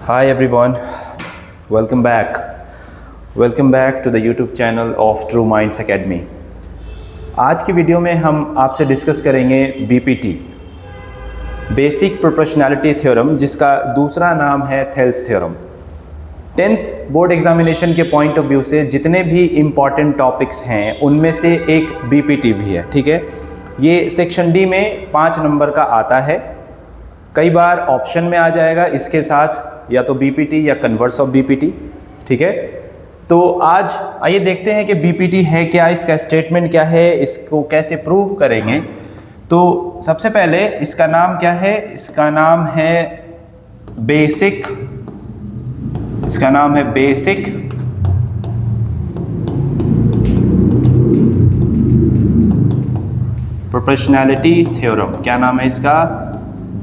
Hi everyone, welcome back. Welcome back to the YouTube channel of True Minds Academy. आज की video में हम आपसे डिस्कस करेंगे BPT, बेसिक प्रोपोर्शनैलिटी थ्योरम, जिसका दूसरा नाम है Thales theorem. 10th board examination के पॉइंट ऑफ व्यू से जितने भी इम्पॉर्टेंट टॉपिक्स हैं उनमें से एक BPT भी है। ठीक है, ये सेक्शन डी में 5 नंबर का आता है, कई बार ऑप्शन में आ जाएगा इसके साथ या तो BPT या कन्वर्स ऑफ BPT। ठीक है, तो आज आइए देखते हैं कि BPT है क्या, इसका स्टेटमेंट क्या है, इसको कैसे प्रूव करेंगे। तो सबसे पहले इसका नाम क्या है, इसका नाम है बेसिक, इसका नाम है बेसिक प्रोपोर्शनैलिटी थ्योरम। क्या नाम है इसका?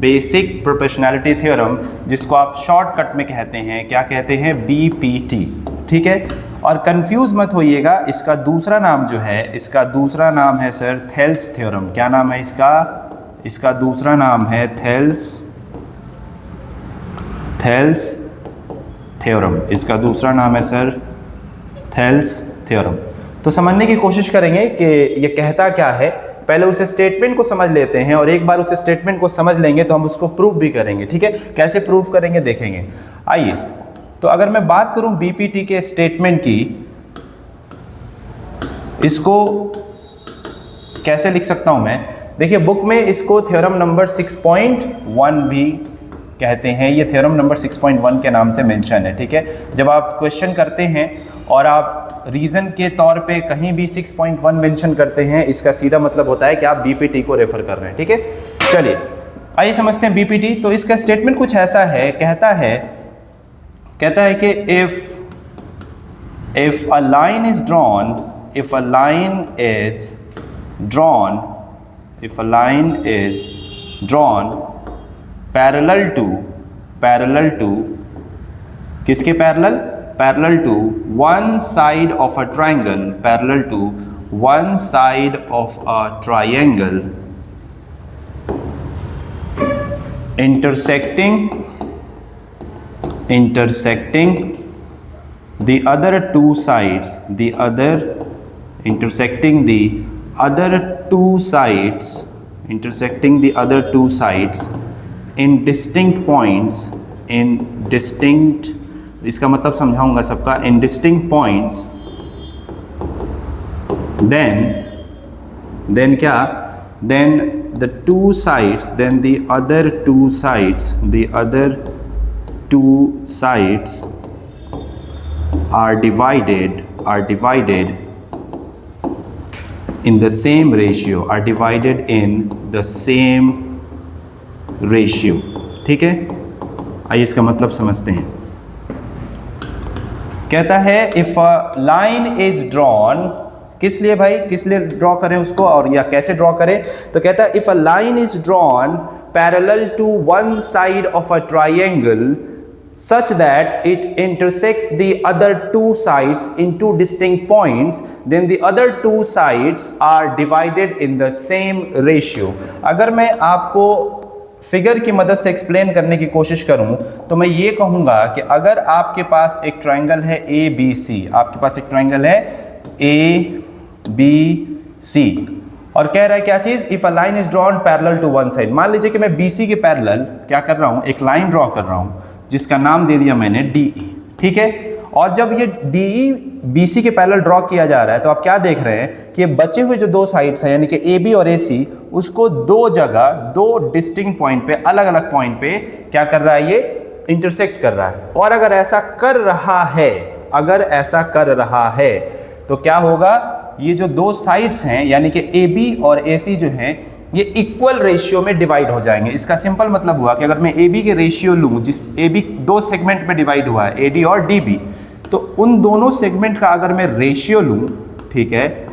बेसिक प्रोपोर्शनैलिटी थ्योरम, जिसको आप शॉर्टकट में कहते हैं, क्या कहते हैं? BPT। ठीक है, और कंफ्यूज मत होइएगा, इसका दूसरा नाम जो है, इसका दूसरा नाम है सर थेल्स थ्योरम। क्या नाम है इसका? इसका दूसरा नाम है थेल्स थ्योरम। इसका दूसरा नाम है सर थेल्स थ्योरम। तो समझने की कोशिश करेंगे कि ये कहता क्या है। पहले उसे स्टेटमेंट को समझ लेते हैं, और एक बार उसे स्टेटमेंट को समझ लेंगे तो हम उसको प्रूव भी करेंगे। ठीक है, कैसे प्रूव करेंगे देखेंगे। आइए, तो अगर मैं बात करूं BPT के स्टेटमेंट की, इसको कैसे लिख सकता हूं मैं? देखिए, बुक में इसको थ्योरम नंबर 6.1 भी कहते हैं। ये थ्योरम नंबर 6.1 के नाम से मेंशन है। ठीक है, जब आप क्वेश्चन करते हैं और आप रीज़न के तौर पे कहीं भी 6.1 मेंशन करते हैं, इसका सीधा मतलब होता है कि आप BPT को रेफर कर रहे हैं। ठीक है, चलिए आइए समझते हैं BPT। तो इसका स्टेटमेंट कुछ ऐसा है, कहता है कि if a line is drawn, if a line is drawn parallel to किसके parallel? Parallel to one side of a triangle, parallel to one side of a triangle, intersecting the other two sides, intersecting the other two sides in distinct points, इसका मतलब समझाऊंगा सबका, in distinct points, then क्या? then the other two sides are divided in the same ratio, ठीक है। आइए इसका मतलब समझते हैं। कहता है if a line is drawn, किस लिए भाई, किस लिए ड्रॉ करें उसको, और या कैसे ड्रॉ करें? तो कहता है if a line is drawn parallel to one side of a triangle such that it intersects the other two sides into distinct points, then the other two sides are divided in the same ratio। अगर मैं आपको figure की मदद से explain करने की कोशिश करूं तो मैं ये कहूंगा कि अगर आपके पास एक ट्रायंगल है ABC, आपके पास एक ट्रायंगल है ABC, और कह रहा है क्या चीज? If a line is drawn parallel to one side. मान लीजिए कि मैं BC के पैरेलल क्या कर रहा हूं, एक लाइन ड्रॉ कर रहा हूं जिसका नाम दे दिया मैंने DE। ठीक है, और जब ये DE BC के पैरेलल ड्रॉ किया जा रहा है तो आप क्या देख रहे हैं कि बचे हुए जो दो साइड्स हैं, यानी कि AB और AC, उसको दो जगह, दो डिस्टिंक्ट पॉइंट पे, अलग अलग पॉइंट पे क्या कर रहा है? ये इंटरसेक्ट कर रहा है। और अगर ऐसा कर रहा है तो क्या होगा? ये जो दो साइड्स हैं, यानी कि AB और AC जो हैं, ये इक्वल रेशियो में डिवाइड हो जाएंगे। इसका सिंपल मतलब हुआ कि अगर मैं AB के रेशियो लूँ, जिस AB दो सेगमेंट में डिवाइड हुआ है, AD और DB, तो उन दोनों सेगमेंट का अगर मैं रेशियो लूँ, ठीक है,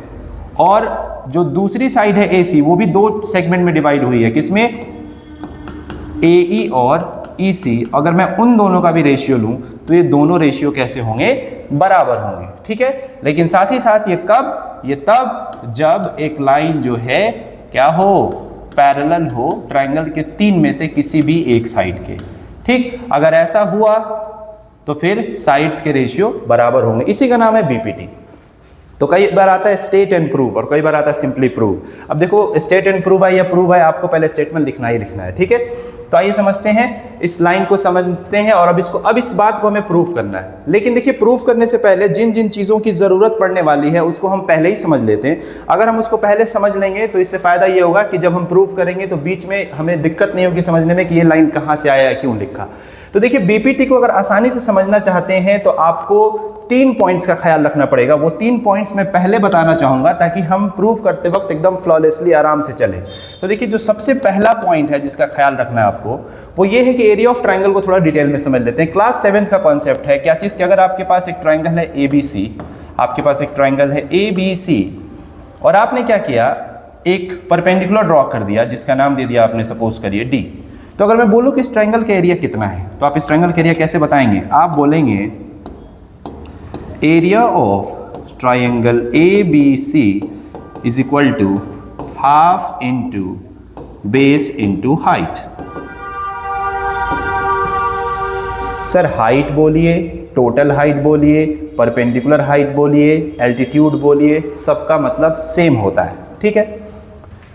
और जो दूसरी साइड है AC, वो भी दो सेगमेंट में डिवाइड हुई है, किसमें? AE और EC, अगर मैं उन दोनों का भी रेशियो लूँ तो ये दोनों रेशियो कैसे होंगे? बराबर होंगे। ठीक है, लेकिन साथ ही साथ ये कब? ये तब जब एक लाइन जो है क्या हो? पैरेलल हो ट्रायंगल के तीन में से किसी भी एक साइड के। ठीक, अगर ऐसा हुआ तो फिर साइड्स के रेशियो बराबर होंगे, इसी का नाम है बीपीटी। तो कई बार आता है स्टेट एंड प्रूव और कई बार आता है सिंपली प्रूव। अब देखो स्टेट एंड प्रूव है या प्रूव है, आपको पहले स्टेटमेंट लिखना ही लिखना है, ठीक है। तो आइए समझते हैं, इस लाइन को समझते हैं और अब इस बात को हमें प्रूव करना है। लेकिन देखिए प्रूव करने से पहले जिन जिन चीज़ों की ज़रूरत पड़ने वाली है उसको हम पहले ही समझ लेते हैं। अगर हम उसको पहले समझ लेंगे तो इससे फ़ायदा ये होगा कि जब हम प्रूव करेंगे तो बीच में हमें दिक्कत नहीं होगी समझने में कि ये लाइन कहाँ से आया है, क्यों लिखा। तो देखिए बीपीटी को अगर आसानी से समझना चाहते हैं तो आपको 3 पॉइंट्स का ख्याल रखना पड़ेगा। वो 3 पॉइंट्स मैं पहले बताना चाहूँगा ताकि हम प्रूव करते वक्त एकदम फ्लॉलेसली आराम से चले। तो देखिए जो सबसे पहला पॉइंट है जिसका ख्याल रखना है आपको, वो ये है कि एरिया ऑफ ट्राइंगल को थोड़ा डिटेल में समझ लेते हैं। क्लास 7 का कॉन्सेप्ट है क्या चीज़ कि अगर आपके पास एक ट्राइंगल है ABC, आपके पास एक ट्राइंगल है ABC और आपने क्या किया, एक परपेंडिकुलर ड्रॉ कर दिया जिसका नाम दे दिया आपने सपोज करिए D। तो अगर मैं बोलूं कि इस ट्रायंगल का एरिया कितना है तो आप इस ट्रायंगल का एरिया कैसे बताएंगे? आप बोलेंगे area of triangle ABC is equal to half into base into height. Sir height बोलिए, टोटल हाइट बोलिए, परपेंडिकुलर हाइट बोलिए, एल्टीट्यूड बोलिए, सबका मतलब सेम होता है, ठीक है।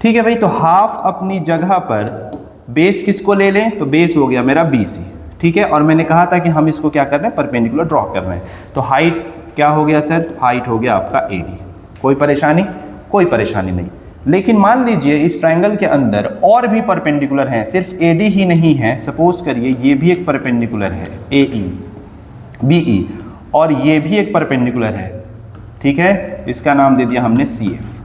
ठीक है भाई, तो हाफ अपनी जगह पर, बेस किसको ले लें तो बेस हो गया मेरा BC, ठीक है। और मैंने कहा था कि हम इसको क्या कर रहे हैं, परपेंडिकुलर ड्रॉ कर रहे हैं। तो हाइट क्या हो गया सर, हाइट हो गया आपका AD। कोई परेशानी? कोई परेशानी नहीं। लेकिन मान लीजिए इस ट्रायंगल के अंदर और भी परपेंडिकुलर हैं, सिर्फ AD ही नहीं है। सपोज करिए ये भी एक परपेंडिकुलर है AE BE और ये भी एक परपेंडिकुलर है, ठीक है, इसका नाम दे दिया हमने CF।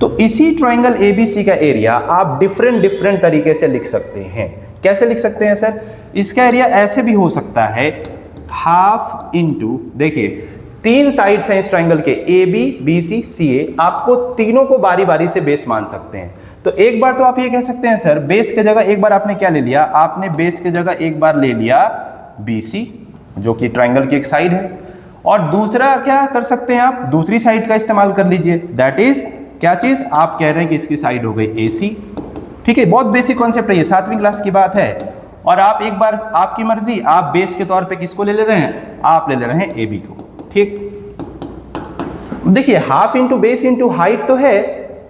तो इसी ट्रायंगल ABC का एरिया आप डिफरेंट तरीके से लिख सकते हैं। कैसे लिख सकते हैं सर? इसका एरिया ऐसे भी हो सकता है, हाफ इंटू, देखिए 3 साइड्स हैं इस ट्रायंगल के AB BC CA, आपको तीनों को बारी बारी से बेस मान सकते हैं। तो एक बार तो आप ये कह सकते हैं सर, बेस के जगह एक बार आपने क्या ले लिया, आपने बेस के जगह एक बार ले लिया BC जो कि ट्रायंगल की एक साइड है, और दूसरा क्या कर सकते हैं आप, दूसरी साइड का इस्तेमाल कर लीजिए, दैट इज क्या चीज, आप कह रहे हैं कि इसकी साइड हो गई AC, ठीक है। बहुत बेसिक कॉन्सेप्ट है ये, 7वीं क्लास की बात है। और आप एक बार, आपकी मर्जी, आप बेस के तौर पे किसको ले रहे हैं, आप ले रहे हैं AB को, ठीक। देखिए half into base into height तो है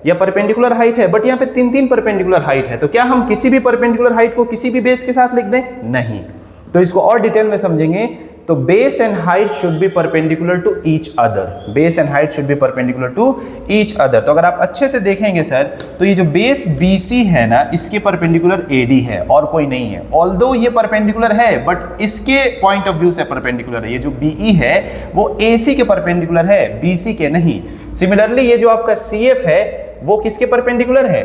या परपेंडिकुलर हाइट है, बट यहाँ पे 3 परपेंडिकुलर हाइट है। तो क्या हम किसी भी परपेंडिकुलर हाइट को किसी भी बेस के साथ लिख दें? नहीं। तो इसको और डिटेल में समझेंगे तो base and height should be perpendicular to each other, base and height should be perpendicular to each other. तो अगर आप अच्छे से देखेंगे सर, तो ये जो बेस BC है ना, इसके परपेंडिकुलर AD है और कोई नहीं है। ऑल्दो ये परपेंडिकुलर है बट इसके पॉइंट ऑफ व्यू से परपेंडिकुलर है। ये जो BE है वो AC के परपेंडिकुलर है, BC के नहीं। सिमिलरली ये जो आपका CF है वो किसके परपेंडिकुलर है,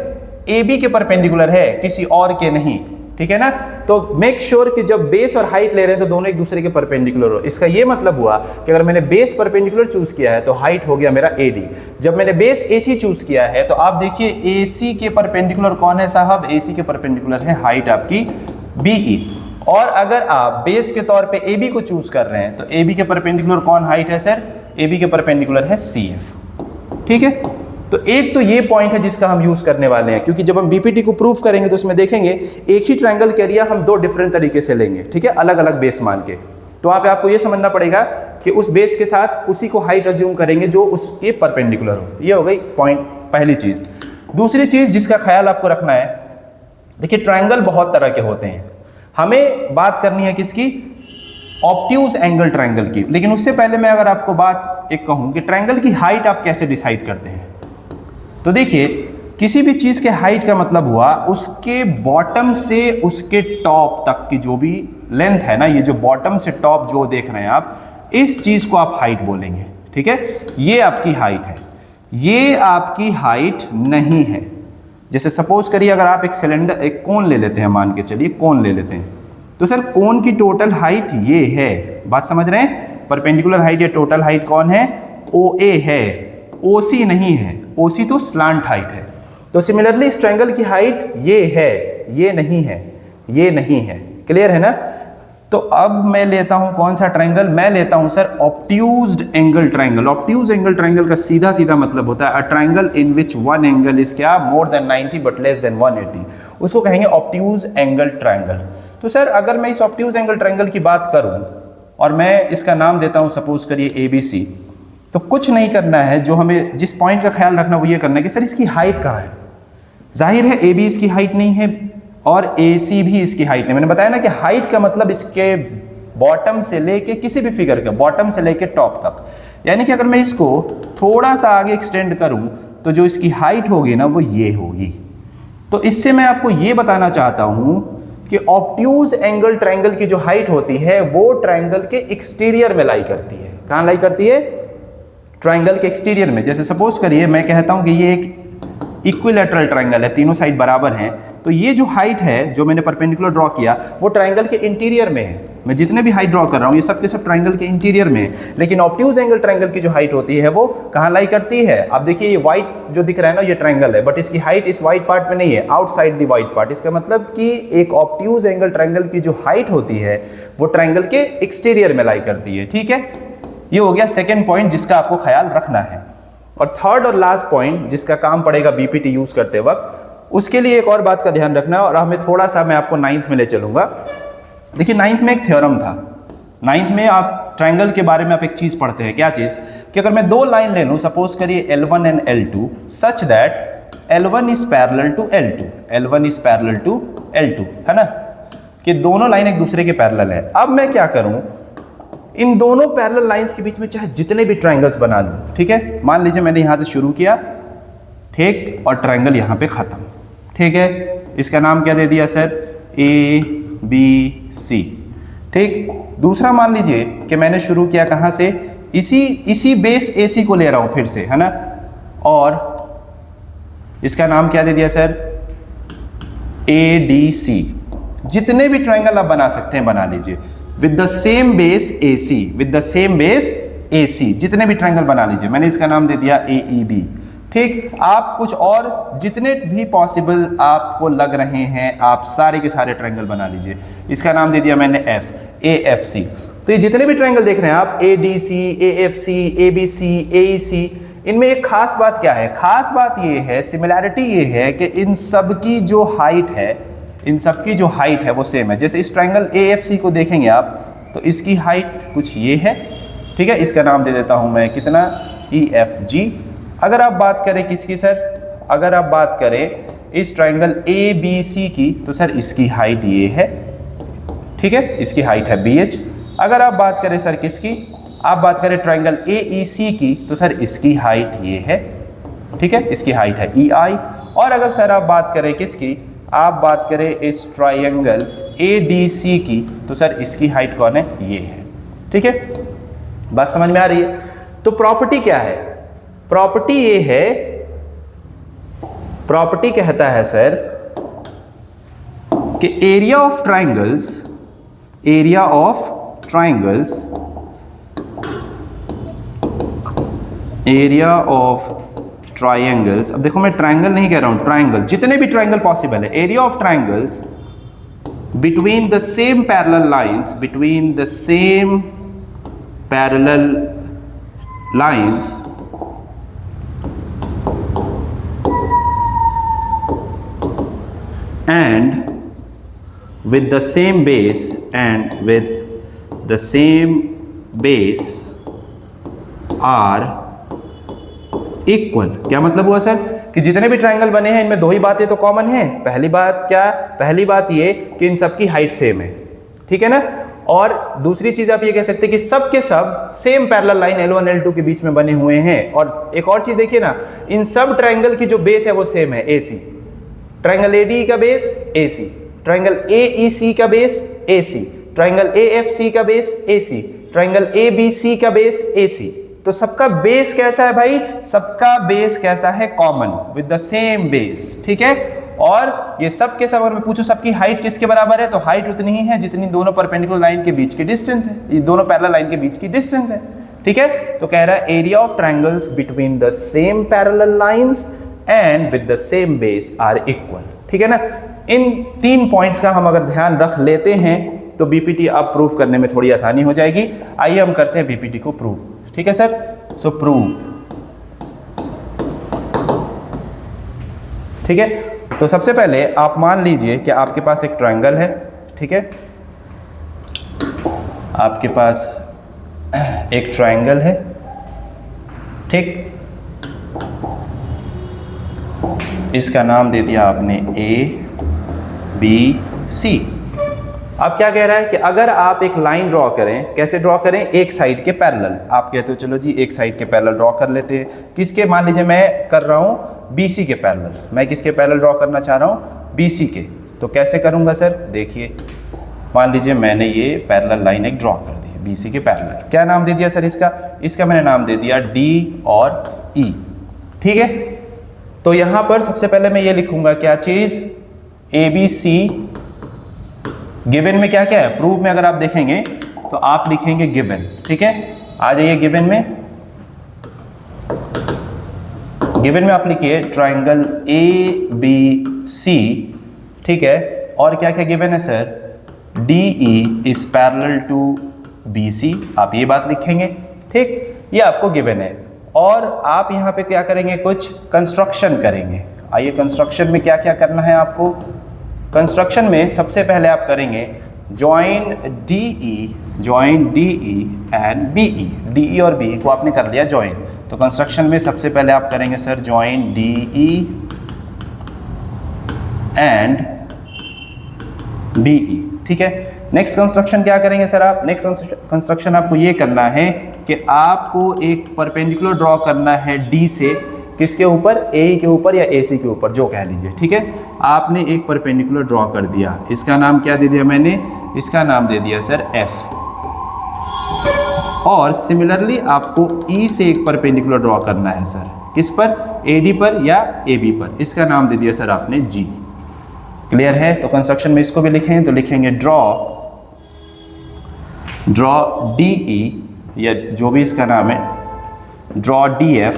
AB के परपेंडिकुलर है, किसी और के नहीं, ठीक है ना। तो मेक श्योर कि जब बेस और हाइट ले रहे हैं तो दोनों एक दूसरे के परपेंडिकुलर हो। इसका ये मतलब हुआ कि अगर मैंने बेस परपेंडिकुलर चूज किया है तो हाइट हो गया मेरा AD। जब मैंने बेस AC चूज किया है तो आप देखिए AC के परपेंडिकुलर कौन है साहब, AC के परपेंडिकुलर है हाइट आपकी BE। और अगर आप बेस के तौर पे AB को चूज कर रहे हैं तो AB के परपेंडिकुलर कौन हाइट है सर, AB के परपेंडिकुलर है CF, ठीक है। तो एक तो ये पॉइंट है जिसका हम यूज करने वाले हैं, क्योंकि जब हम बीपीटी को प्रूफ करेंगे तो उसमें देखेंगे एक ही ट्रायंगल के एरिया हम 2 डिफरेंट तरीके से लेंगे, ठीक है, अलग अलग बेस मान के। तो वहां पे आपको ये समझना पड़ेगा कि उस बेस के साथ उसी को हाइट अज्यूम करेंगे जो उसके परपेंडिकुलर हो। ये हो गई पॉइंट, पहली चीज। दूसरी चीज जिसका ख्याल आपको रखना है, देखिए ट्रायंगल बहुत तरह के होते हैं, हमें बात करनी है किसकी, ऑब्ट्यूज एंगल ट्रायंगल की। लेकिन उससे पहले मैं अगर आपको बात एक कहूं कि ट्रायंगल की हाइट आप कैसे डिसाइड करते हैं, तो देखिए किसी भी चीज के हाइट का मतलब हुआ उसके बॉटम से उसके टॉप तक की जो भी लेंथ है ना, ये जो बॉटम से टॉप जो देख रहे हैं आप, इस चीज को आप हाइट बोलेंगे, ठीक है। ये आपकी हाइट है, ये आपकी हाइट नहीं है। जैसे सपोज करिए अगर आप एक सिलेंडर, एक कोन ले लेते हैं, मान के चलिए कोन ले लेते हैं, तो सर कोन की टोटल हाइट ये है, बात समझ रहे हैं, परपेंडिकुलर हाइट या टोटल हाइट कौन है, OA है, OC नहीं है, OC तो स्लांट हाइट है। तो सिमिलरली इस ट्रायंगल की हाइट ये है, ये नहीं है, ये नहीं है, क्लियर है ना। तो अब मैं लेता हूं कौन सा ट्रायंगल, मैं लेता हूं sir obtuse angle triangle. Obtuse angle triangle का सीधा सीधा मतलब होता है a triangle in which one angle is क्या, more than 90 but less than 180, उसको कहेंगे ऑब्ट्यूज एंगल ट्रायंगल। तो सर अगर मैं इस ऑब्ट्यूज एंगल ट्रायंगल की बात करूं और मैं इसका नाम देता हूं सपोज करिए ABC, तो कुछ नहीं करना है, जो हमें जिस पॉइंट का ख्याल रखना वो ये करना है कि सर इसकी हाइट कहाँ है। जाहिर है AB इसकी हाइट नहीं है और AC भी इसकी हाइट नहीं। मैंने बताया ना कि हाइट का मतलब इसके बॉटम से लेके किसी भी फिगर के बॉटम से लेके टॉप तक, यानी कि अगर मैं इसको थोड़ा सा आगे एक्सटेंड करूं तो जो इसकी हाइट होगी ना वो ये होगी। तो इससे मैं आपको ये बताना चाहता हूं कि ऑब्ट्यूज एंगल ट्रायंगल की जो हाइट होती है वो ट्रायंगल के एक्सटीरियर में लाई करती है। कहां लाई करती है? ट्रायंगल के एक्सटीरियर में। जैसे सपोज करिए मैं कहता हूं कि ये एक इक्विलैटरल ट्रायंगल है, तीनों साइड बराबर हैं, तो ये जो हाइट है जो मैंने परपेंडिकुलर ड्रॉ किया वो ट्रायंगल के इंटीरियर में है। मैं जितने भी हाइट ड्रॉ कर रहा हूँ ये सब के सब ट्रायंगल के इंटीरियर में है, लेकिन ऑब्ट्यूज एंगल ट्रायंगल की जो हाइट होती है वो कहाँ लाई करती है? आप देखिए ये व्हाइट जो दिख रहा है ना ये ट्रायंगल है, बट इसकी हाइट इस व्हाइट पार्ट में नहीं है, आउटसाइड द व्हाइट पार्ट। इसका मतलब कि एक ऑब्ट्यूज एंगल ट्रायंगल की जो हाइट होती है वो ट्रायंगल के एक्सटीरियर में लाई करती है। ठीक है, ये हो गया सेकेंड पॉइंट जिसका आपको ख्याल रखना है। और थर्ड और लास्ट पॉइंट जिसका काम पड़ेगा बीपीटी यूज करते वक्त, उसके लिए एक और बात का ध्यान रखना है और हमें थोड़ा सा मैं आपको 9th में ले चलूंगा। देखिए 9th में एक थ्योरम था। 9th में आप ट्रायंगल के बारे में आप एक चीज पढ़ते हैं। क्या चीज? कि अगर मैं दो लाइन ले लूं, सपोज करिए L1 and L2 such that L1 is parallel to L2, L1 is parallel to L2, है ना, कि दोनों लाइन एक दूसरे के पैरेलल है। अब मैं क्या करूं, इन दोनों पैरेलल लाइंस के बीच में चाहे जितने भी ट्रायंगल्स बना लूं, ठीक है। मान लीजिए मैंने यहां से शुरू किया, ठीक, और ट्रायंगल यहां पे खत्म, ठीक है। इसका नाम क्या दे दिया सर? ABC, ठीक। दूसरा मान लीजिए कि मैंने शुरू किया कहां से? इसी बेस AC को ले रहा हूं फिर से, है ना, और इसका नाम क्या दे दिया सर? ADC। जितने भी ट्रायंगल आप बना सकते हैं बना लीजिए with the same base AC, with the same base AC, जितने भी ट्रायंगल बना लीजिए। मैंने इसका नाम दे दिया AEB, ठीक। आप कुछ और जितने भी पॉसिबल आपको लग रहे हैं आप सारे के सारे ट्रायंगल बना लीजिए। इसका नाम दे दिया मैंने AFC। तो ये जितने भी ट्रायंगल देख रहे हैं आप, ADC, AFC, ABC, AEC, इनमें एक खास बात क्या है? खास बात ये है, सिमिलैरिटी ये है कि इन सब की जो हाइट है, इन सब की जो हाइट है वो सेम है। जैसे इस ट्रायंगल AFC को देखेंगे आप तो इसकी हाइट कुछ ये है, ठीक है। इसका नाम दे देता हूं मैं कितना? EFG। अगर आप बात करें किसकी सर? अगर आप बात करें इस ट्रायंगल ABC की तो सर इसकी हाइट ये है, ठीक है, इसकी हाइट है BH। अगर आप बात करें सर किसकी? आप बात करें ट्रायंगल AEC की तो सर इसकी हाइट ये है, ठीक है, इसकी हाइट है EI। और अगर सर आप बात करें किसकी? आप बात करें इस ट्रायंगल ADC की तो सर इसकी हाइट कौन है? ये है, ठीक है। बात समझ में आ रही है? तो प्रॉपर्टी क्या है? प्रॉपर्टी ये है, प्रॉपर्टी कहता है सर कि area of triangles, area of triangles, area of triangles, अब देखो मैं ट्रायंगल नहीं कह रहा हूं, ट्रायंगल, जितने भी ट्रायंगल पॉसिबल है, area of triangles between the same parallel lines, between the same parallel lines and with the same base, and with the same base are equal। क्या मतलब हुआ सर? कि जितने भी ट्रायंगल बने हैं इनमें दो ही बातें तो कॉमन है। पहली बात क्या? पहली बात ये कि इन सब की हाइट सेम है, ठीक है ना। और दूसरी चीज आप ये कह सकते हैं कि सब के सब same parallel line L1 L2 के बीच में बने हुए हैं। और एक और चीज देखिए ना, इन सब ट्रायंगल की जो बेस है वो सेम है, AC। ट्रायंगल ADE का बेस AC, ट्रायंगल AEC का बेस AC, ट्रायंगल AFC का बेस AC, ट्रायंगल ABC का बेस AC। तो सबका बेस कैसा है भाई? सबका बेस कैसा है? Common, with the same base, ठीक है। और ये सब के सब, अगर मैं पूछूं सबकी हाइट किसके बराबर है, तो हाइट उतनी ही है जितनी दोनों परपेंडिकुलर लाइन के बीच की डिस्टेंस है, ये दोनों पैरेलल लाइन के बीच की डिस्टेंस है, ठीक है। तो कह रहा है area of triangles between the same parallel lines and with the same base are equal, ठीक है ना। इन 3 पॉइंट्स का हम अगर ध्यान रख लेते हैं तो बीपीटी अब प्रूव करने में थोड़ी आसानी हो जाएगी। आइए हम करते हैं बीपीटी को प्रूव, ठीक है सर। सो प्रूव, ठीक है। तो सबसे पहले आप मान लीजिए कि आपके पास एक ट्रायंगल है, ठीक है। आपके पास एक ट्रायंगल है, ठीक, इसका नाम दे दिया आपने ABC। अब क्या कह रहा है कि अगर आप एक लाइन ड्रॉ करें, कैसे ड्रॉ करें, एक साइड के पैरेलल। आप कहते हो चलो जी एक साइड के पैरेलल ड्रॉ कर लेते हैं, किसके, मान लीजिए मैं कर रहा हूँ BC के पैरेलल, मैं किसके पैरेलल ड्रॉ करना चाह रहा हूँ, BC के। तो कैसे करूँगा सर, देखिए मान लीजिए मैंने ये पैरेलल लाइन एक ड्रॉ कर दी BC के पैरेलल। क्या नाम दे दिया सर इसका मैंने नाम दे दिया D और E, ठीक है। तो यहाँ पर सबसे पहले मैं ये लिखूंगा क्या चीज़, ABC। गिवन में क्या क्या है, प्रूफ में अगर आप देखेंगे तो आप लिखेंगे गिवन, ठीक है। आ जाइए गिवन में आप लिखिए ट्रायंगल ABC, ठीक है। और क्या क्या गिवन है sir, DE is parallel to BC, आप ये बात लिखेंगे, ठीक, ये आपको गिवन है। और आप यहाँ पे क्या करेंगे, कुछ कंस्ट्रक्शन करेंगे। आइए कंस्ट्रक्शन में क्या क्या करना है आपको। कंस्ट्रक्शन में सबसे पहले आप करेंगे join DE and BE। DE और BE को आपने कर लिया जॉइन, तो कंस्ट्रक्शन में सबसे पहले आप करेंगे sir join DE and BE, ठीक है। नेक्स्ट कंस्ट्रक्शन क्या करेंगे सर आप, नेक्स्ट कंस्ट्रक्शन आपको ये करना है कि आपको एक परपेंडिकुलर ड्रॉ करना है D से, किसके ऊपर, AE के ऊपर या AC के ऊपर, जो कह लीजिए, ठीक है। आपने एक परपेंडिकुलर ड्रॉ कर दिया, इसका नाम क्या दे दिया मैंने, इसका नाम दे दिया सर F। और सिमिलरली आपको E से एक परपेंडिकुलर ड्रॉ करना है सर, किस पर, AD पर या AB पर, इसका नाम दे दिया सर आपने G। क्लियर है। तो कंस्ट्रक्शन में इसको भी लिखेंगे तो लिखेंगे ड्रॉ DE या जो भी इसका नाम है, ड्रॉ DF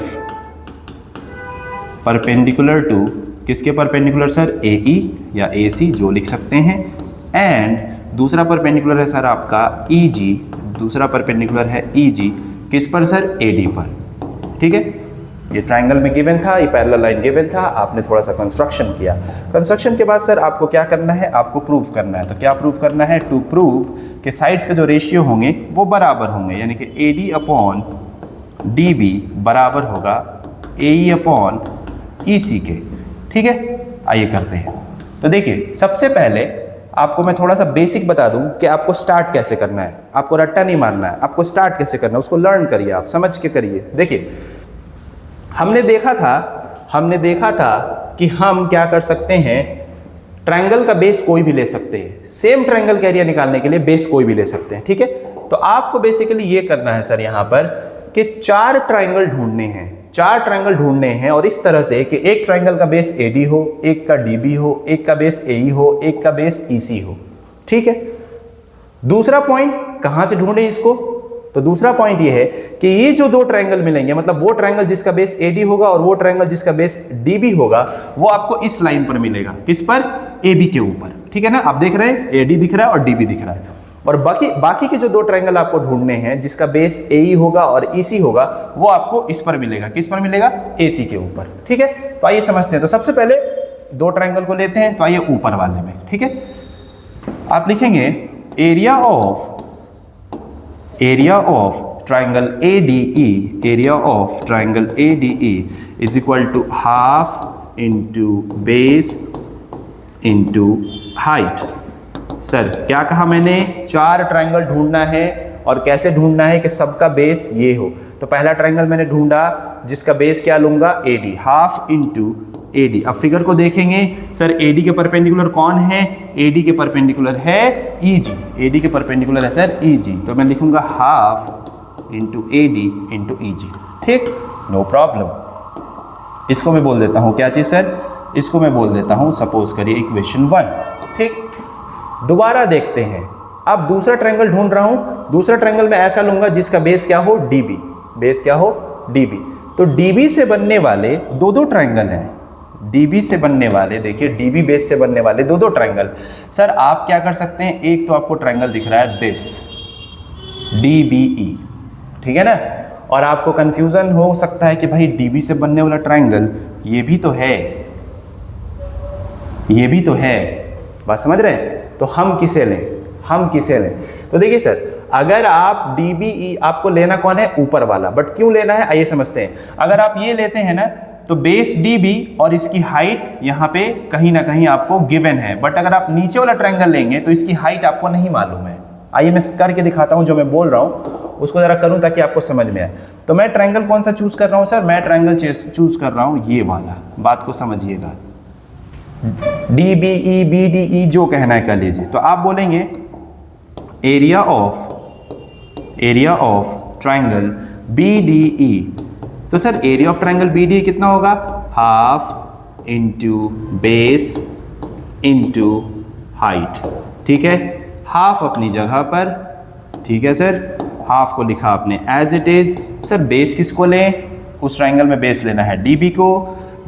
परपेंडिकुलर टू, किसके परपेंडिकुलर सर, AE या AC जो लिख सकते हैं। एंड दूसरा परपेंडिकुलर है सर आपका EG, दूसरा परपेंडिकुलर है EG किस पर सर, AD पर, ठीक है। ये ट्रायंगल में गिवन था, ये पैरेलल लाइन गिवन था, आपने थोड़ा सा कंस्ट्रक्शन किया। कंस्ट्रक्शन के बाद सर आपको क्या करना है, आपको प्रूव करना है। तो क्या प्रूव करना है, टू प्रूव कि साइड्स के जो रेशियो होंगे वो बराबर होंगे, यानी कि AD अपॉन DB बराबर होगा AE अपॉन EC के, ठीक है। आइए करते हैं। तो देखिए सबसे पहले आपको मैं थोड़ा सा बेसिक बता दूं कि आपको स्टार्ट कैसे करना है, आपको रट्टा नहीं मारना है, आपको स्टार्ट कैसे करना है उसको लर्न करिए, आप समझ के करिए। देखिए हमने देखा था कि हम क्या कर सकते हैं, ट्रायंगल का बेस कोई भी ले सकते हैं, सेम ट्रायंगल का एरिया निकालने के लिए बेस कोई भी ले सकते हैं, ठीक है। तो आपको बेसिकली ये करना है सर यहाँ पर कि चार ट्रायंगल ढूंढने हैं और इस तरह से कि एक ट्रायंगल का बेस AD हो, एक का DB हो, एक का बेस AE हो, एक का बेस EC हो, ठीक है। दूसरा पॉइंट कहां से ढूंढें इसको, तो दूसरा पॉइंट ये है कि ये जो दो ट्रायंगल मिलेंगे, मतलब वो ट्रायंगल जिसका बेस AD होगा और वो ट्रायंगल जिसका बेस DB होगा, वो आपको इस लाइन पर मिलेगा, किस पर, AB के ऊपर, ठीक है ना। आप देख रहे हैं AD दिख रहा है और DB दिख रहा है। और बाकी के जो दो ट्रायंगल आपको ढूंढने हैं जिसका बेस AE होगा और EC होगा, वो आपको इस पर मिलेगा, किस पर मिलेगा, AC के ऊपर, ठीक है। तो आइए समझते हैं। तो सबसे पहले दो ट्रायंगल को लेते हैं, तो आइए ऊपर वाले में, ठीक है। आप लिखेंगे area of triangle ADE is equal to half into base into height. Sir क्या कहा मैंने, चार ट्रायंगल ढूंढना है और कैसे ढूंढना है कि सबका बेस ये हो। तो पहला ट्रायंगल मैंने ढूंढा जिसका बेस क्या लूंगा, AD, हाफ इंटू AD। अब फिगर को देखेंगे सर, AD के परपेंडिकुलर कौन है, AD के परपेंडिकुलर है EG, AD के परपेंडिकुलर है सर EG। तो मैं लिखूंगा half into AD into EG, ठीक, नो प्रॉब्लम। इसको मैं बोल देता हूं क्या चीज सर, इसको मैं बोल देता हूं सपोज करिए इक्वेशन 1, ठीक। दोबारा देखते हैं, अब दूसरा ट्रायंगल ढूंढ रहा हूं, दूसरा ट्रायंगल में ऐसा लूंगा जिसका बेस क्या हो, DB, बेस क्या हो, DB। तो DB से बनने वाले दो ट्रायंगल हैं, DB से बनने वाले, देखिए DB बेस से बनने वाले दो ट्रायंगल। सर आप क्या कर सकते हैं, एक तो आपको ट्रायंगल दिख रहा है दिस DBE, ठीक है ना। और आपको कंफ्यूजन हो सकता है कि भाई DB से बनने वाला ट्रायंगल ये भी तो है, बात समझ रहे हैं। तो हम किसे लें? तो देखिए सर, अगर आप DBE आपको लेना कौन है? ऊपर वाला। बट क्यों लेना है आइए समझते हैं। अगर आप ये लेते हैं ना तो बेस DB और इसकी हाइट यहाँ पे कहीं ना कहीं आपको गिवन है, बट अगर आप नीचे वाला ट्रायंगल लेंगे तो इसकी हाइट आपको नहीं मालूम है। आइए मैं करके दिखाता हूँ, जो मैं बोल रहा हूँ उसको जरा करूँ ताकि आपको समझ में आए। तो मैं ट्रायंगल कौन सा चूज कर रहा हूँ सर? मैं ट्रायंगल चूज कर रहा हूँ ये वाला, बात को समझिएगा। DBE BDE जो कहना है कह लीजिए। तो आप बोलेंगे एरिया ऑफ ट्रायंगल BDE। तो sir area of triangle BDE कितना होगा? Half into base into height. ठीक है, हाफ अपनी जगह पर, ठीक है सर, हाफ को लिखा आपने as it is. Sir base किसको लें? उस ट्रायंगल में बेस लेना है DB को,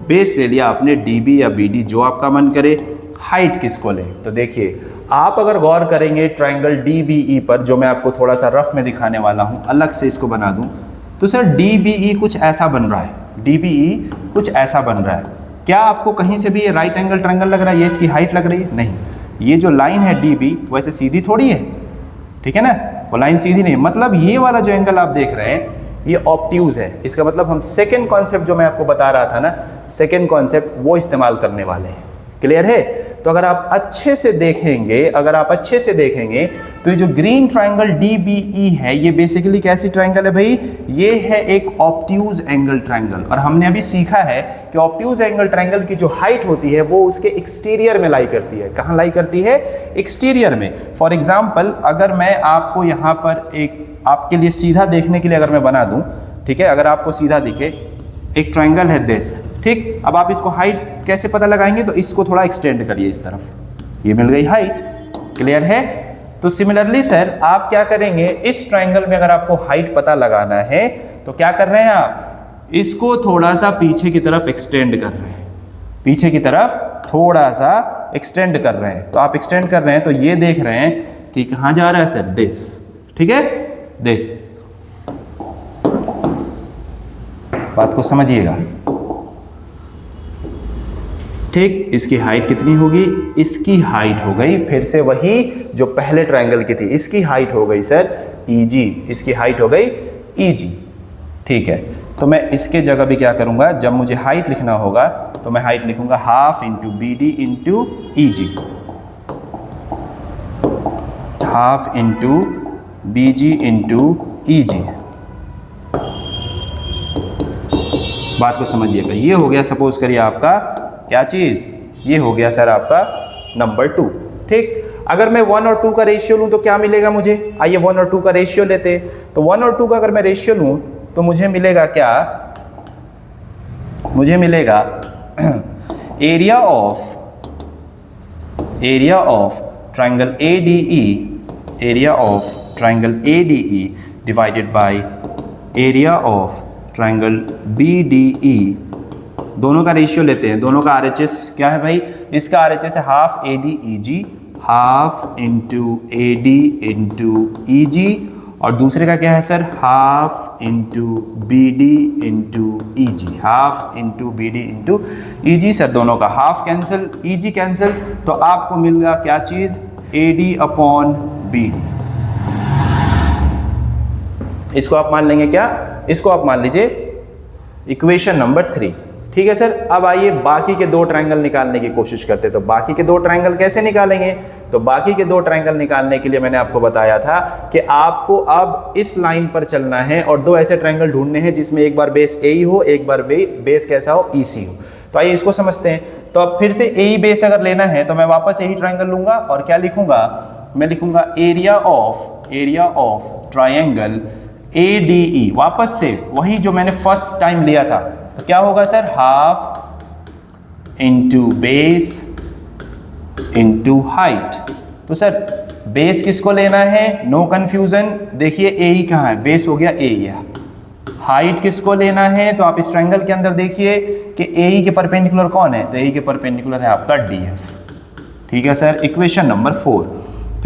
बेस ले लिया आपने DB या BD जो आपका मन करे। हाइट किसको लें? तो देखिए आप अगर गौर करेंगे ट्रायंगल DBE पर, जो मैं आपको थोड़ा सा रफ में दिखाने वाला हूं, अलग से इसको बना दूं, तो सर DBE कुछ ऐसा बन रहा है। DBE कुछ ऐसा बन रहा है। क्या आपको कहीं से भी ये राइट एंगल ट्रायंगल लग रहा है? ये इसकी हाइट लग रही है? नहीं। ये जो लाइन है DB वैसे सीधी थोड़ी है, ठीक है ना, वो लाइन सीधी नहीं है। मतलब ये वाला जो एंगल आप देख रहे हैं ये ऑब्ट्यूज है। इसका मतलब हम सेकेंड कॉन्सेप्ट जो मैं आपको बता रहा था ना, सेकेंड कॉन्सेप्ट वो इस्तेमाल करने वाले हैं। क्लियर है? तो अगर आप अच्छे से देखेंगे तो ये जो ग्रीन ट्रायंगल DBE है ये बेसिकली कैसी ट्रायंगल है भाई? ये है एक ऑब्ट्यूज एंगल ट्रायंगल। और हमने अभी सीखा है कि ऑब्ट्यूज एंगल ट्रायंगल की जो हाइट होती है वो उसके एक्सटीरियर में लाई करती है। कहाँ लाई करती है? एक्सटीरियर में। फॉर एग्जाम्पल अगर मैं आपको यहाँ पर एक आपके लिए सीधा देखने के लिए अगर मैं बना दूं, ठीक है, अगर आपको सीधा दिखे एक ट्रायंगल है दिस, ठीक। अब आप इसको हाइट कैसे पता लगाएंगे? तो इसको थोड़ा एक्सटेंड करिए इस तरफ, ये मिल गई हाइट। क्लियर है? तो सिमिलरली सर आप क्या करेंगे, इस ट्रायंगल में अगर आपको हाइट पता लगाना है तो क्या कर रहे हैं आप? इसको थोड़ा सा पीछे की तरफ एक्सटेंड कर रहे हैं, पीछे की तरफ थोड़ा सा एक्सटेंड कर रहे हैं। तो आप एक्सटेंड कर रहे हैं तो ये देख रहे हैं कि कहाँ जा रहा है सर? दिस, ठीक है, दिस। बात को समझिएगा, ठीक। इसकी हाइट कितनी होगी? इसकी हाइट हो गई फिर से वही जो पहले ट्रायंगल की थी, इसकी हाइट हो गई सर EG, इसकी हाइट हो गई EG, ठीक है। तो मैं इसके जगह भी क्या करूंगा, जब मुझे हाइट लिखना होगा तो मैं हाइट लिखूंगा half into BD into EG, half into BG into EG। बात को समझिएगा। ये हो गया सपोज करिए आपका क्या चीज, ये हो गया सर आपका नंबर 2, ठीक। अगर मैं 1 और 2 का रेशियो लूं तो क्या मिलेगा मुझे? आइए 1 और 2 का रेशियो लेते। तो 1 और 2 का अगर मैं रेशियो लूं तो मुझे मिलेगा क्या? मुझे मिलेगा area of triangle ADE divided by area of triangle BDE। दोनों का रेशियो लेते हैं, दोनों का RHS क्या है भाई? इसका RHS है half ADEG, half into AD into EG, और दूसरे का क्या है sir? Half into BD into EG, half into BD into EG। Sir दोनों का हाफ कैंसिल, EG कैंसिल, तो आपको मिल गया क्या चीज? AD upon BD। इसको आप मान लेंगे क्या? इसको आप मान लीजिए इक्वेशन नंबर 3, ठीक है सर। अब आइए बाकी के 2 ट्रायंगल निकालने की कोशिश करते हैं। तो बाकी के 2 ट्रायंगल कैसे निकालेंगे? तो बाकी के 2 ट्रायंगल निकालने के लिए मैंने आपको बताया था कि आपको अब इस लाइन पर चलना है और 2 ऐसे ट्रायंगल ढूंढने हैं जिसमें एक बार बेस AE हो, एक बार बेस कैसा हो? EC हो। तो आइए इसको समझते हैं। तो अब फिर से AE बेस अगर लेना है तो मैं वापस यही ट्रायंगल लूंगा और क्या लिखूंगा? मैं लिखूंगा एरिया ऑफ ट्रायंगल ADE, वापस से वही जो मैंने फर्स्ट टाइम लिया था। तो क्या होगा sir? Half into base into height. तो सर बेस किसको लेना है? नो कंफ्यूजन, देखिए AE कहाँ है? बेस हो गया AE। हाइट किसको लेना है? तो आप इस ट्रायंगल के अंदर देखिए कि AE के परपेंडिकुलर कौन है? तो AE के परपेंडिकुलर है आपका DF, ठीक है सर। Equation number 4।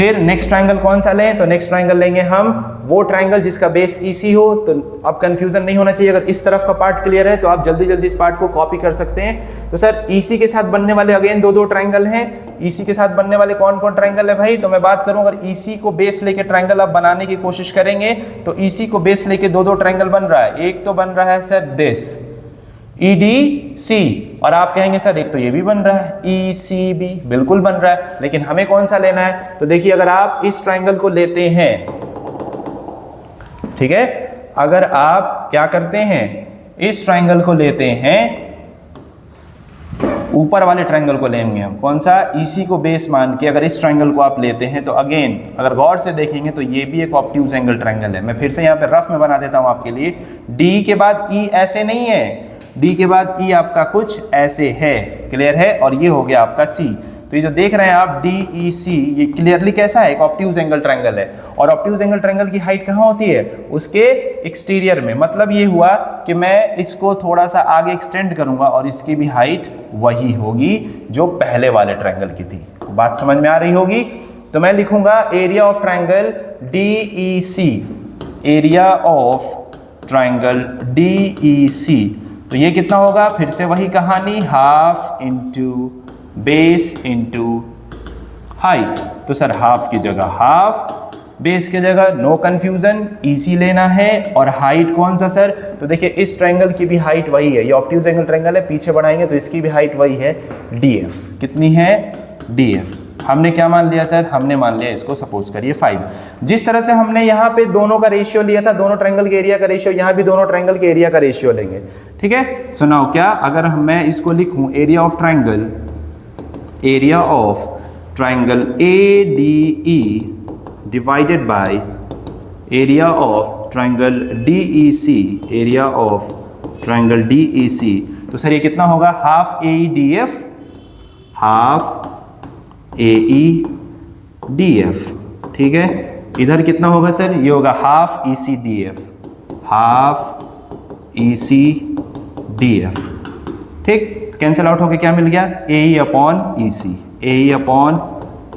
फिर नेक्स्ट ट्रायंगल कौन सा लें, तो नेक्स्ट ट्रायंगल लेंगे हम वो ट्रायंगल जिसका बेस EC हो। तो अब कंफ्यूजन नहीं होना चाहिए, अगर इस तरफ का पार्ट क्लियर है तो आप जल्दी जल्दी इस पार्ट को कॉपी कर सकते हैं। तो सर EC के साथ बनने वाले अगेन दो ट्रायंगल हैं। EC के साथ बनने वाले कौन कौन ट्रायंगल है भाई, तो मैं बात करूं, अगर EC को बेस लेके ट्रायंगल आप बनाने की कोशिश करेंगे तो EC को बेस लेके दो ट्रायंगल बन रहा है। एक तो बन रहा है सर दिस EDC, और आप कहेंगे सर एक तो ये भी बन रहा है ECB, बिल्कुल बन रहा है, लेकिन हमें कौन सा लेना है। तो देखिए अगर आप इस ट्रायंगल को लेते हैं, ठीक है, अगर आप क्या करते हैं, इस ट्रायंगल को लेते हैं, ऊपर वाले ट्रायंगल को लेंगे हम, कौन सा, EC को बेस मान के अगर इस ट्रायंगल को आप लेते हैं तो अगेन अगर गौर से देखेंगे तो ये भी एक ऑब्ट्यूज एंगल ट्रायंगल है। मैं फिर से यहाँ पे रफ में बना देता हूँ आपके लिए। D के बाद E ऐसे नहीं है, D के बाद E आपका कुछ ऐसे है, क्लियर है, और ये हो गया आपका C। तो ये जो देख रहे हैं आप DEC, ये क्लियरली कैसा है, एक ऑब्ट्यूज एंगल ट्रायंगल है। और ऑब्ट्यूज एंगल ट्रायंगल की हाइट कहाँ होती है, उसके एक्सटीरियर में। मतलब ये हुआ कि मैं इसको थोड़ा सा आगे एक्सटेंड करूंगा और इसकी भी हाइट वही होगी जो पहले वाले ट्रायंगल की थी। बात समझ में आ रही होगी। तो मैं लिखूंगा area of triangle DEC, area of triangle DEC। तो ये कितना होगा, फिर से वही कहानी, half into base into height. तो सर हाफ की जगह हाफ, बेस की जगह नो कंफ्यूजन EC लेना है, और हाइट कौन सा सर, तो देखिए इस ट्रायंगल की भी हाइट वही है, ये ऑब्ट्यूज एंगल ट्रायंगल है, पीछे बढ़ाएंगे तो इसकी भी हाइट वही है DF। कितनी है, DF। हमने क्या मान लिया सर, हमने मान लिया इसको सपोज करिए 5। जिस तरह से हमने यहाँ पे दोनों का रेशियो लिया था, दोनों ट्रायंगल के एरिया का रेशियो, यहाँ भी दोनों ट्रायंगल के एरिया का रेशियो लेंगे, ठीक है। सुनाओ क्या, अगर मैं इसको लिखूं area of triangle, area of triangle ADE divided by area of triangle DEC, area of triangle DEC, तो सर ये कितना होगा, हाफ AEDF, हाफ AEDF, ठीक है। इधर कितना होगा सर, ये होगा हाफ ECDF, हाफ ECDF, ठीक। कैंसिल आउट होके क्या मिल गया, AE upon EC, AE upon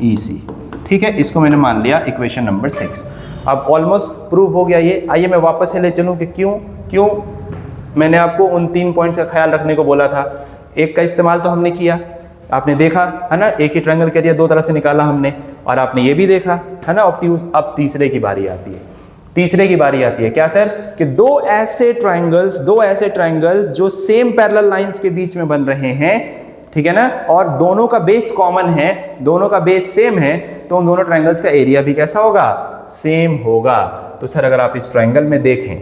EC, ठीक है। इसको मैंने मान लिया इक्वेशन नंबर 6। अब ऑलमोस्ट प्रूव हो गया ये। आइए मैं वापस से ले चलूँ कि क्यों मैंने आपको उन 3 पॉइंट्स का ख्याल रखने को बोला था। एक का इस्तेमाल तो हमने किया, आपने देखा है ना, एक ही ट्रायंगल के एरिया दो तरह से निकाला हमने, और आपने ये भी देखा है ना ऑब्ट्यूज। अब तीसरे की बारी आती है, तीसरे की बारी आती है क्या सर, कि दो ऐसे ट्रायंगल्स जो सेम पैरेलल लाइंस के बीच में बन रहे हैं, ठीक है ना, और दोनों का बेस कॉमन है, दोनों का बेस सेम है, तो उन दोनों ट्रायंगल्स का एरिया भी कैसा होगा, सेम होगा। तो सर अगर आप इस ट्रायंगल में देखें,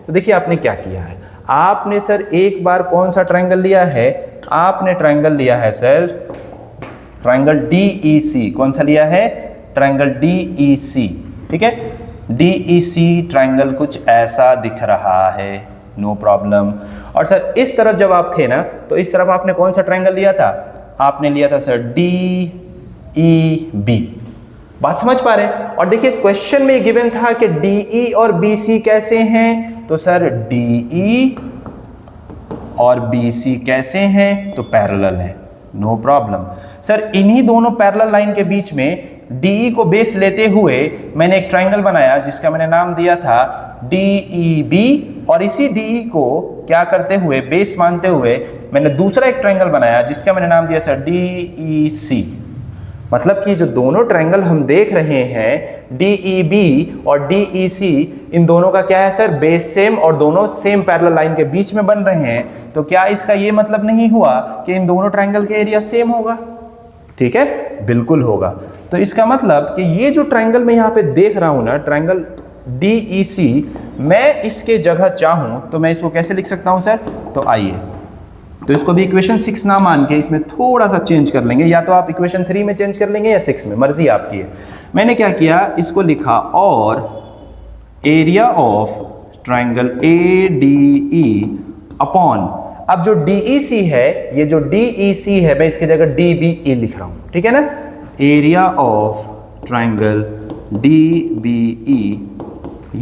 तो देखिए आपने क्या किया है, आपने सर एक बार कौन सा ट्रायंगल लिया है, आपने ट्रायंगल लिया है सर ट्रायंगल DEC। कौन सा लिया है, ट्रायंगल DEC, ठीक है। DEC ट्रायंगल कुछ ऐसा दिख रहा है, नो प्रॉब्लम। और सर इस तरफ जब आप थे ना, तो इस तरफ आपने कौन सा ट्रायंगल लिया था, आपने लिया था सर DEB। बात समझ पा रहे हैं। और देखिए क्वेश्चन में गिवन था कि DE और BC कैसे हैं, तो सर DE और BC कैसे हैं, तो पैरेलल है, नो प्रॉब्लम। सर इन्हीं दोनों पैरेलल लाइन के बीच में DE को बेस लेते हुए मैंने एक ट्रायंगल बनाया जिसका मैंने नाम दिया था DEB, और इसी DE को क्या करते हुए, बेस मानते हुए, मैंने दूसरा एक ट्रायंगल बनाया जिसका मैंने नाम दिया सर DEC। मतलब कि जो दोनों ट्रायंगल हम देख रहे हैं DEB और DEC, इन दोनों का क्या है सर, बेस सेम, और दोनों सेम पैरेलल लाइन के बीच में बन रहे हैं। तो क्या इसका ये मतलब नहीं हुआ कि इन दोनों ट्रायंगल के एरिया सेम होगा, ठीक है, बिल्कुल होगा। तो इसका मतलब कि ये जो ट्रायंगल मैं यहाँ पे देख रहा हूं ना, ट्रायंगल DEC, मैं इसके जगह चाहूं तो मैं इसको कैसे लिख सकता हूं सर, तो आइए, तो इसको भी इक्वेशन 6 ना मान के इसमें थोड़ा सा चेंज कर लेंगे, या तो आप इक्वेशन 3 में चेंज कर लेंगे या 6 में, मर्जी आपकी है। मैंने क्या किया, इसको लिखा और area of triangle ADE upon, अब जो DEC है, ये जो DEC है, मैं इसकी जगह DBE लिख रहा हूं, ठीक है ना। एरिया ऑफ ट्रायंगल DBE,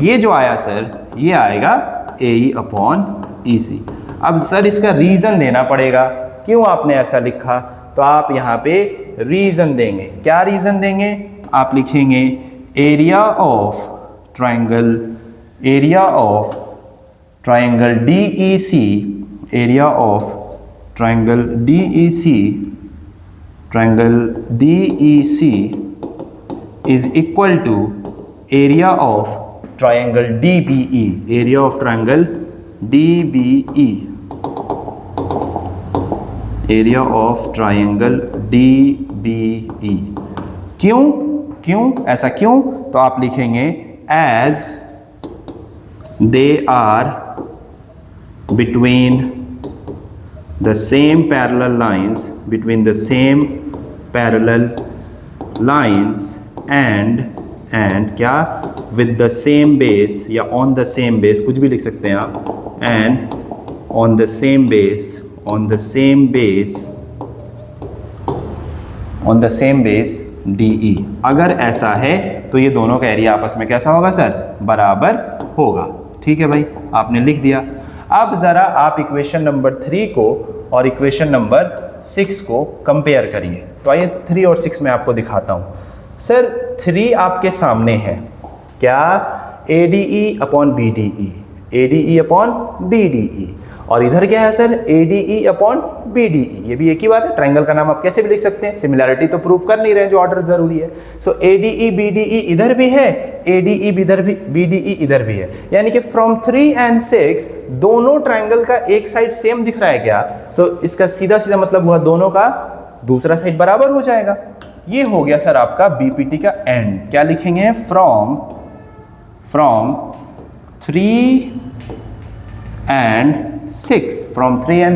ये जो आया सर, ये आएगा AE अपॉन EC। अब सर इसका रीजन देना पड़ेगा, क्यों आपने ऐसा लिखा, तो आप यहाँ पे रीजन देंगे। क्या रीजन देंगे? आप लिखेंगे area of triangle DEC, area of triangle DEC is equal to area of triangle DBE, area of triangle DBE, area of triangle DBE। क्यों ऐसा क्यों? तो आप लिखेंगे as they are between the same parallel lines and क्या with the same base या on the same base, कुछ भी लिख सकते हैं आप, and on the same base DE। अगर ऐसा है तो ये दोनों का एरिया आपस में कैसा होगा सर? बराबर होगा। ठीक है भाई, आपने लिख दिया। अब ज़रा आप इक्वेशन नंबर 3 को और इक्वेशन नंबर 6 को कंपेयर करिए। तो आइए 3 और 6 में आपको दिखाता हूँ। सर 3 आपके सामने है, क्या? ADE अपॉन BDE, और इधर क्या है सर? ADE upon BDE। ये भी एक ही बात है, ट्राइंगल का नाम आप कैसे भी लिख सकते हैं, सिमिलैरिटी तो प्रूव कर नहीं रहे, जो ऑर्डर जरूरी है। सो ADE BDE इधर भी है, ADE BDE इधर भी है, यानी कि फ्रॉम 3 and 6 दोनों ट्राइंगल का एक साइड सेम दिख रहा है क्या? सो इसका सीधा मतलब हुआ दोनों का दूसरा साइड बराबर हो जाएगा। ये हो गया सर आपका BPT का एंड। क्या लिखेंगे? फ्रॉम 3 and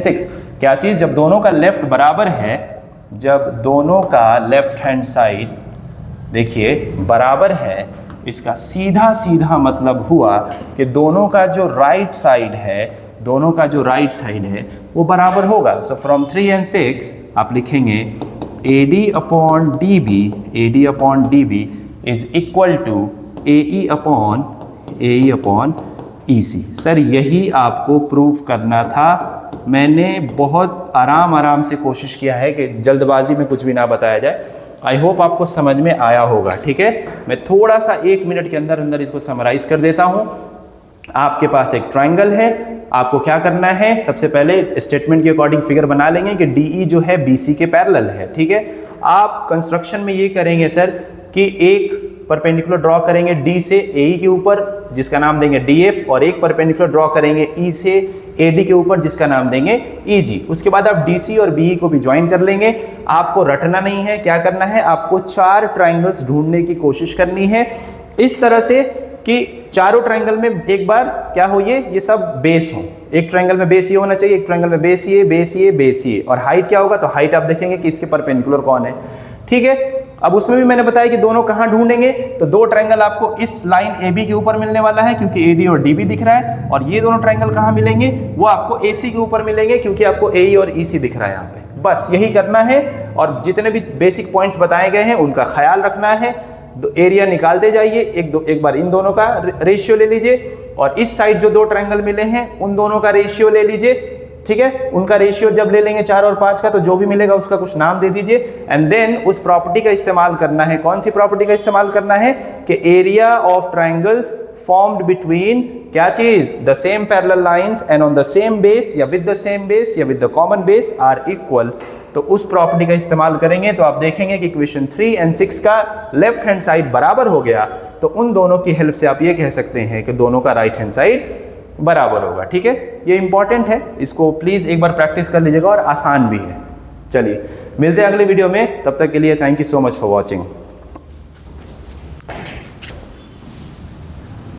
6, क्या चीज? जब दोनों का लेफ्ट बराबर है, जब दोनों का लेफ्ट हैंड साइड देखिए बराबर है, इसका सीधा मतलब हुआ कि दोनों का जो राइट साइड है वो बराबर होगा। सो फ्रॉम 3 and 6 आप लिखेंगे AD upon DB is equal to AE upon EC। Sir यही आपको प्रूफ करना था। मैंने बहुत आराम से कोशिश किया है कि जल्दबाजी में कुछ भी ना बताया जाए। आई होप आपको समझ में आया होगा। ठीक है, मैं थोड़ा सा 1 मिनट के अंदर इसको समराइज कर देता हूँ। आपके पास एक ट्राइंगल है, आपको क्या करना है? सबसे पहले स्टेटमेंट के अकॉर्डिंग फिगर बना लेंगे कि DE जो है BC के पैरेलल है। ठीक है, आप कंस्ट्रक्शन में ये करेंगे सर कि एक परपेंडिकुलर ड्रॉ करेंगे D से AE के ऊपर, जिसका नाम देंगे DF, और एक परपेंडिकुलर ड्रॉ करेंगे E से AD के ऊपर, जिसका नाम देंगे EG। उसके बाद आप DC और BE को भी ज्वाइन कर लेंगे। आपको रटना नहीं है, क्या करना है? आपको 4 ट्राइंगल्स ढूंढने की कोशिश करनी है इस तरह से कि चारों ट्राइंगल में एक बार क्या हो, ये सब बेस हो। एक ट्राइंगल में बेस ये होना चाहिए, एक ट्राइंगल में बेस ये, और हाइट क्या होगा? तो हाइट आप देखेंगे कि इसके परपेंडिकुलर कौन है। ठीक है, अब उसमें भी मैंने बताया कि दोनों कहाँ ढूंढेंगे, तो 2 ट्राइंगल आपको इस लाइन AB के ऊपर मिलने वाला है क्योंकि AD और DB दिख रहा है, और ये दोनों ट्राइंगल कहाँ मिलेंगे? वो आपको AC के ऊपर मिलेंगे क्योंकि आपको AE और EC दिख रहा है यहाँ पे। बस यही करना है, और जितने भी बेसिक पॉइंट्स बताए गए हैं उनका ख्याल रखना है। एरिया निकालते जाइए, एक बार इन दोनों का रेशियो ले लीजिए, और इस साइड जो 2 ट्राइंगल मिले हैं उन दोनों का रेशियो ले लीजिए। ठीक है, उनका रेशियो जब ले लेंगे 4 और 5 का, तो जो भी मिलेगा उसका कुछ नाम दे दीजिए, एंड देन उस प्रॉपर्टी का इस्तेमाल करना है। कौन सी प्रॉपर्टी का इस्तेमाल करना है? कि area of triangles formed between क्या चीज? The same parallel lines and on the same base, या विद द सेम बेस, या with the common base are equal. तो उस प्रॉपर्टी का इस्तेमाल करेंगे तो आप देखेंगे कि इक्वेशन 3 and 6 का लेफ्ट हैंड साइड बराबर हो गया। तो उन दोनों की हेल्प से आप ये कह सकते हैं कि दोनों का राइट हैंड साइड बराबर होगा। ठीक है, ये इंपॉर्टेंट है, इसको प्लीज एक बार प्रैक्टिस कर लीजिएगा, और आसान भी है। चलिए मिलते हैं अगले वीडियो में, तब तक के लिए thank you so much for watching.